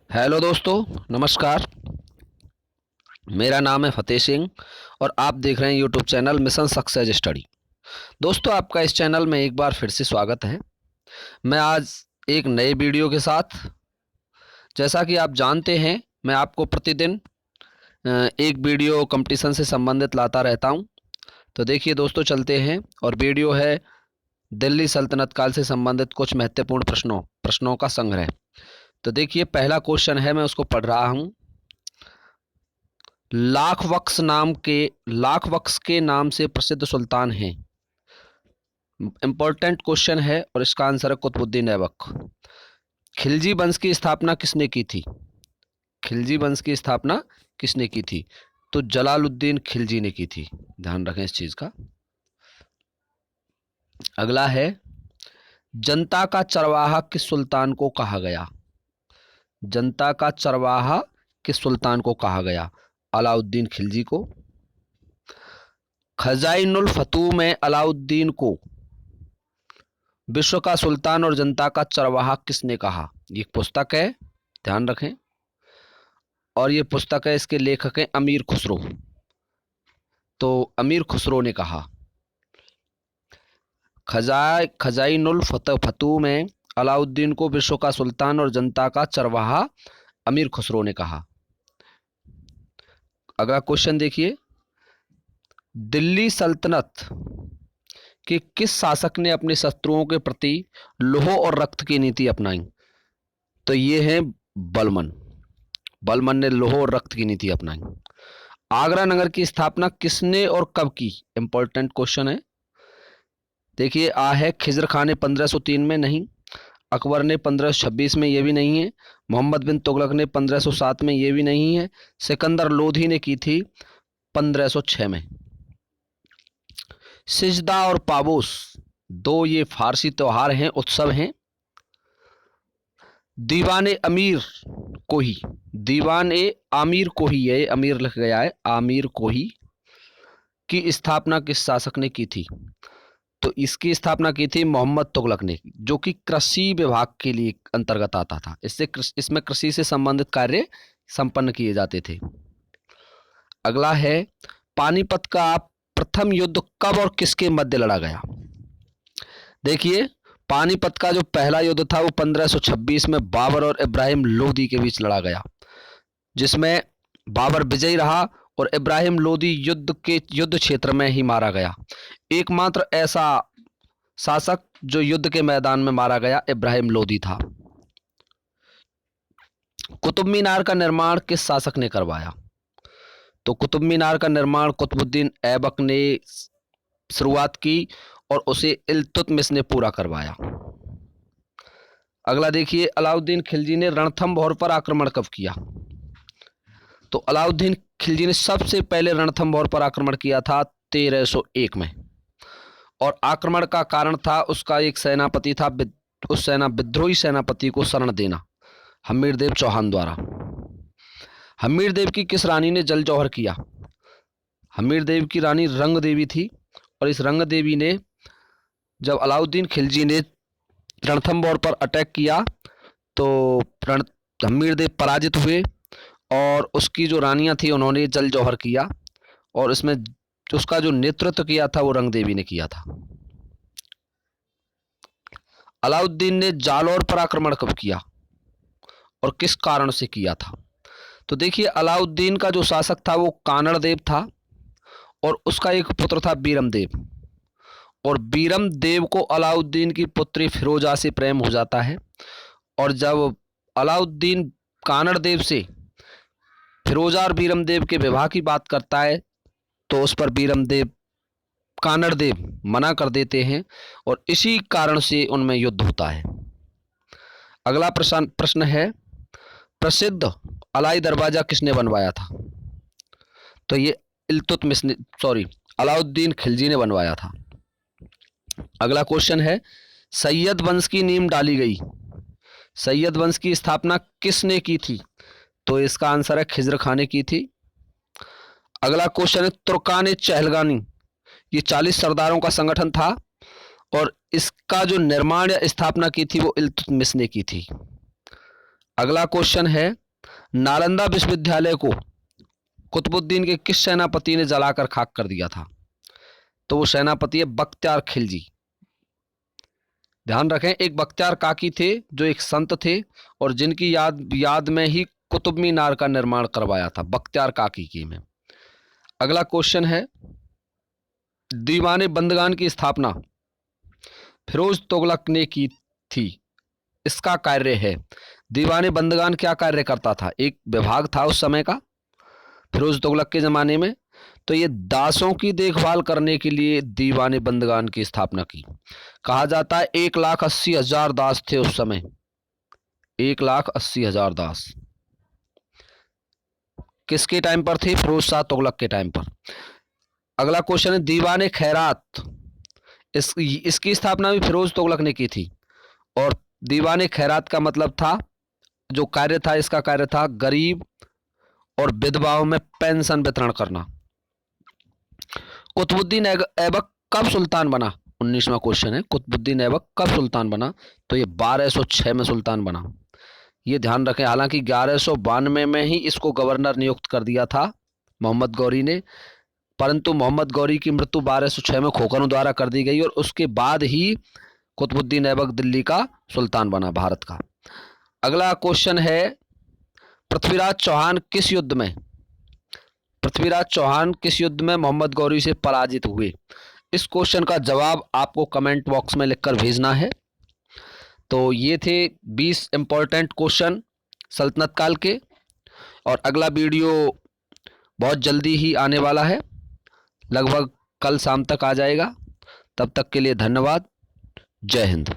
Hello दोस्तों, नमस्कार। मेरा नाम है फतेह सिंह और आप देख रहे हैं YouTube channel mission success study. दोस्तों, आपका इस चैनल में एक बार फिर से स्वागत है। मैं आज एक नए वीडियो के साथ, जैसा कि आप जानते हैं, मैं आपको प्रतिदिन एक वीडियो कंपटीशन से संबंधित लाता रहता हूं। तो देखिए दोस्तों, चलते हैं। और वीडियो है दिल्ली सल्तनत काल से संबंधित कुछ महत्वपूर्ण प्रश्नों का संग्रह। तो देखिए, पहला क्वेश्चन है, मैं उसको पढ़ रहा हूं। लाख बख्श के नाम से प्रसिद्ध सुल्तान हैं। इंपॉर्टेंट क्वेश्चन है और इसका आंसर है कुतुबुद्दीन ऐबक। खिलजी वंश की स्थापना किसने की थी? खिलजी वंश की स्थापना किसने की थी? तो जलालुद्दीन खिलजी ने की थी। ध्यान रखें इस चीज का। अगला है, जनता का चरवाहा किस सुल्तान को कहा गया? जनता का चरवाहा किस सुल्तान को कहा गया? अलाउद्दीन खिलजी को। खजाइनुल फतूह में अलाउद्दीन को विश्व का सुल्तान और जनता का चरवाहा किसने कहा? ये पुस्तक है, ध्यान रखें। और ये पुस्तक है, इसके लेखक हैं अमीर खुसरो। तो अमीर खुसरो ने कहा। खजाइनुल फतूह में अलाउद्दीन को विश्व का सुल्तान और जनता का चरवाहा अमीर खुसरो ने कहा। अगला क्वेश्चन देखिए, दिल्ली सल्तनत कि किस शासक ने अपने शत्रुओं के प्रति लोह और रक्त की नीति अपनाई? तो ये है बलमन। बलमन ने लोह और रक्त की नीति अपनाई। आगरा नगर की स्थापना किसने और कब की? इंपॉर्टेंट क्वेश्चन है। देखिए, आ है खिजर खान ने 1503 में, नहीं। अकबर ने 1526 में, ये भी नहीं है। मोहम्मद बिन तुगलक ने 1507 में, ये भी नहीं है। सिकंदर लोधी ने की थी 1506 में। सिजदा और पाबूस दो ये फारसी त्योहार हैं, उत्सव हैं। दीवान अमीर कोही, दीवान ए आमिर कोही है, अमीर लिख गया है, आमिर कोही की स्थापना किस शासक ने की थी? तो इसकी स्थापना की थी मोहम्मद तुगलक ने, जो कि कृषि विभाग के लिए अंतर्गत आता था। इसमें कृषि से संबंधित कार्य संपन्न किए जाते थे। अगला है, पानीपत का प्रथम युद्ध कब और किसके मध्य लड़ा गया? देखिए, पानीपत का जो पहला युद्ध था वो 1526 में बाबर और इब्राहिम लोदी के बीच लड़ा गया, जिसमें बाबर विजयी रहा और इब्राहिम लोदी युद्ध क्षेत्र में ही मारा गया। एकमात्र ऐसा शासक जो युद्ध के मैदान में मारा गया इब्राहिम लोदी था। कुतुब मीनार का निर्माण किस शासक ने करवाया? तो कुतुब मीनार का निर्माण कुतुबुद्दीन ऐबक ने शुरुआत की और उसे इल्तुतमिश ने पूरा करवाया। अगला देखिए, अलाउद्दीन खिलजी ने रणथंभौर पर आक्रमण कब किया? तो अलाउद्दीन खिलजी ने सबसे पहले रणथंभौर पर आक्रमण किया था 1301 में। और आक्रमण का कारण था उसका एक सेनापति था, उस विद्रोही सेनापति को शरण देना हमीरदेव चौहान द्वारा। हमीरदेव की किस रानी ने जल जौहर किया? हमीरदेव की रानी रंग देवी थी। और इस रंग देवी ने, जब अलाउद्दीन खिलजी ने रणथंभौर पर अटैक किया तो हमीरदेव पराजित हुए और उसकी जो रानियां थी उन्होंने जल जौहर किया। और इसमें उसका जो नेतृत्व किया था वो रंग देवी ने किया था। अलाउद्दीन ने जालौर पर आक्रमण कब किया और किस कारण से किया था? तो देखिए, अलाउद्दीन का जो शासक था वो कानड़ देव था और उसका एक पुत्र था बीरम देव। और बीरम देव को अलाउद्दीन की पुत्री फिरोजा से प्रेम हो जाता है। और जब अलाउद्दीन कानड़ देव से फिरोजा और बीरम देव के विवाह की बात करता है तो उस पर बीरम देव, कानड़ देव मना कर देते हैं और इसी कारण से उनमें युद्ध होता है। अगला प्रश्न है, प्रसिद्ध अलाई दरवाजा किसने बनवाया था? तो ये इल्तुतमिश ने, अलाउद्दीन खिलजी ने बनवाया था। अगला क्वेश्चन है, सैयद वंश की नींव डाली गई। सैयद वंश की स्थापना किसने की थी? तो इसका आंसर है खिजर खान ने की थी। अगला क्वेश्चन है, तुर्कान चहलगानी, ये 40 सरदारों का संगठन था और इसका जो निर्माण या स्थापना की थी वो इल्तुतमिश ने की थी। अगला क्वेश्चन है, नालंदा विश्वविद्यालय को कुतुबुद्दीन के किस सेनापति ने जलाकर खाक कर दिया था? तो वो सेनापति है बख्तियार खिलजी। ध्यान रखें, एक बख्तियार काकी थे जो एक संत थे और जिनकी याद में ही कुतुब मीनार का निर्माण करवाया था, बख्तियार काकी की में। अगला क्वेश्चन है, दीवाने बंदगान की स्थापना फिरोज तुगलक ने की थी, इसका कार्य है। दीवाने बंदगान क्या कार्य करता था? एक विभाग था उस समय का फिरोज तुगलक के जमाने में, तो ये दासों की देखभाल करने के लिए दीवाने बंदगान की स्थापना की। कहा जाता है 1,80,000 दास थे उस समय, 1,80,000 दास। किसके टाइम पर थे? फिरोज शाह तुगलक के टाइम पर। अगला क्वेश्चन है, दीवाने खैरात, इसकी स्थापना भी फिरोज तुगलक ने की थी। और दीवाने खैरात का मतलब था, जो कार्य था, इसका कार्य था गरीब और विधवाओं में पेंशन वितरण करना। कुतुबुद्दीन ऐबक कब सुल्तान बना? 19वां क्वेश्चन है, कुतुबुद्दीन ऐबक कब सुल्तान बना? तो ये 1206 में सुल्तान बना। ये ध्यान रखें, हालांकि 1192 में ही इसको गवर्नर नियुक्त कर दिया था मोहम्मद गौरी ने, परंतु मोहम्मद गौरी की मृत्यु 1206 में खोखरों द्वारा कर दी गई और उसके बाद ही कुतुबुद्दीन ऐबक दिल्ली का सुल्तान बना, भारत का। अगला क्वेश्चन है, पृथ्वीराज चौहान किस युद्ध में मोहम्मद गौरी से पराजित हुए? इस क्वेश्चन का जवाब आपको कमेंट बॉक्स में लिखकर भेजना है। तो ये थे 20 इंपॉर्टेंट क्वेश्चन सल्तनत काल के, और अगला वीडियो बहुत जल्दी ही आने वाला है, लगभग कल शाम तक आ जाएगा। तब तक के लिए धन्यवाद। जय हिंद।